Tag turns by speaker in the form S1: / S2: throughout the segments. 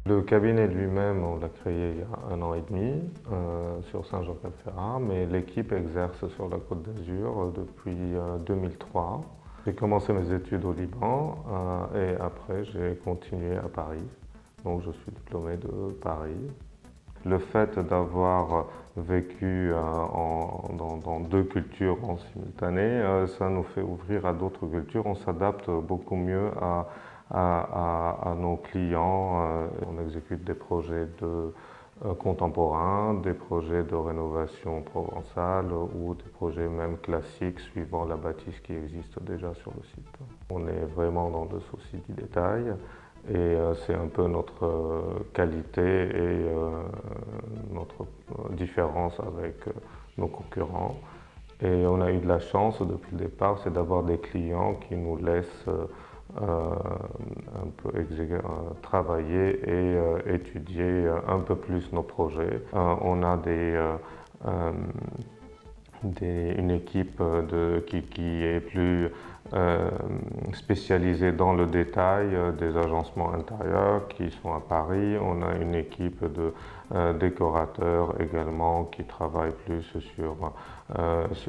S1: Le cabinet lui-même, on l'a créé il y a 1 an et demi sur Saint-Jean-Cap-Ferrat, mais l'équipe exerce sur la Côte d'Azur depuis 2003. J'ai commencé mes études au Liban et après j'ai continué à Paris. Donc je suis diplômé de Paris. Le fait d'avoir vécu dans deux cultures en simultané, ça nous fait ouvrir à d'autres cultures. On s'adapte beaucoup mieux à nos clients. On exécute des projets contemporains, des projets de rénovation provençale ou des projets même classiques suivant la bâtisse qui existe déjà sur le site. On est vraiment dans le souci du détail. Et c'est un peu notre qualité et notre différence avec nos concurrents. Et on a eu de la chance depuis le départ, c'est d'avoir des clients qui nous laissent un peu travailler et étudier un peu plus nos projets. On a une équipe qui est plus spécialisée dans le détail des agencements intérieurs qui sont à Paris. On a une équipe de décorateurs également qui travaillent plus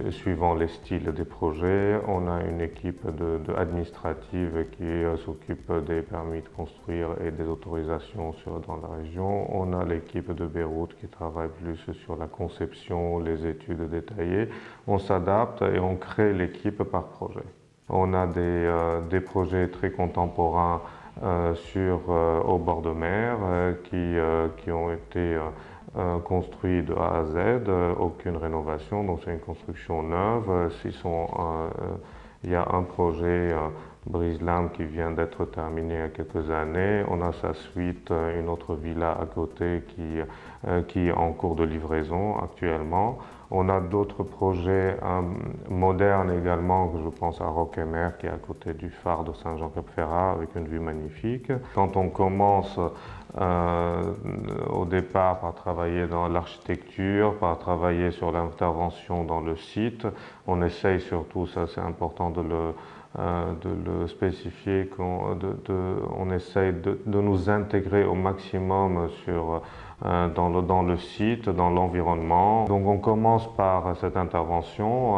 S1: suivant les styles des projets. On a une équipe administrative qui s'occupe des permis de construire et des autorisations dans la région. On a l'équipe de Beyrouth qui travaille plus sur la conception, les études détaillées. On s'adapte et on crée l'équipe par projet. On a des projets très contemporains au bord de mer qui ont été construits de A à Z, aucune rénovation, donc c'est une construction neuve. Il y a un projet Brise-Lames qui vient d'être terminé il y a quelques années. On a sa suite, une autre villa à côté qui est en cours de livraison actuellement. On a d'autres projets modernes également, je pense à Roquemer qui est à côté du phare de Saint-Jean-Cap-Ferrat avec une vue magnifique. Quand on commence au départ par travailler dans l'architecture, par travailler sur l'intervention dans le site, on essaye surtout, ça c'est important de le spécifier, on essaye de nous intégrer au maximum dans le site, dans l'environnement. Donc on commence par cette intervention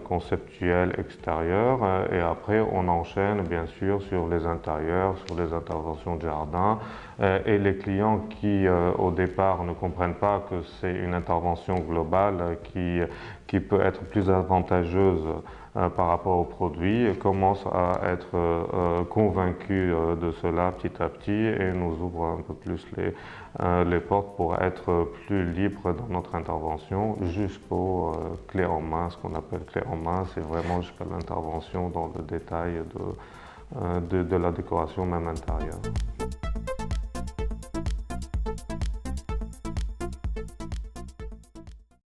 S1: conceptuelle extérieure et après on enchaîne bien sûr sur les intérieurs, sur les interventions de jardin et les clients qui au départ ne comprennent pas que c'est une intervention globale qui peut être plus avantageuse par rapport au produit, commencent à être convaincus de cela petit à petit et nous ouvrent un peu plus les portes pour être plus libres dans notre intervention jusqu'au clé en main, ce qu'on appelle clé en main, c'est vraiment jusqu'à l'intervention dans le détail de la décoration même intérieure.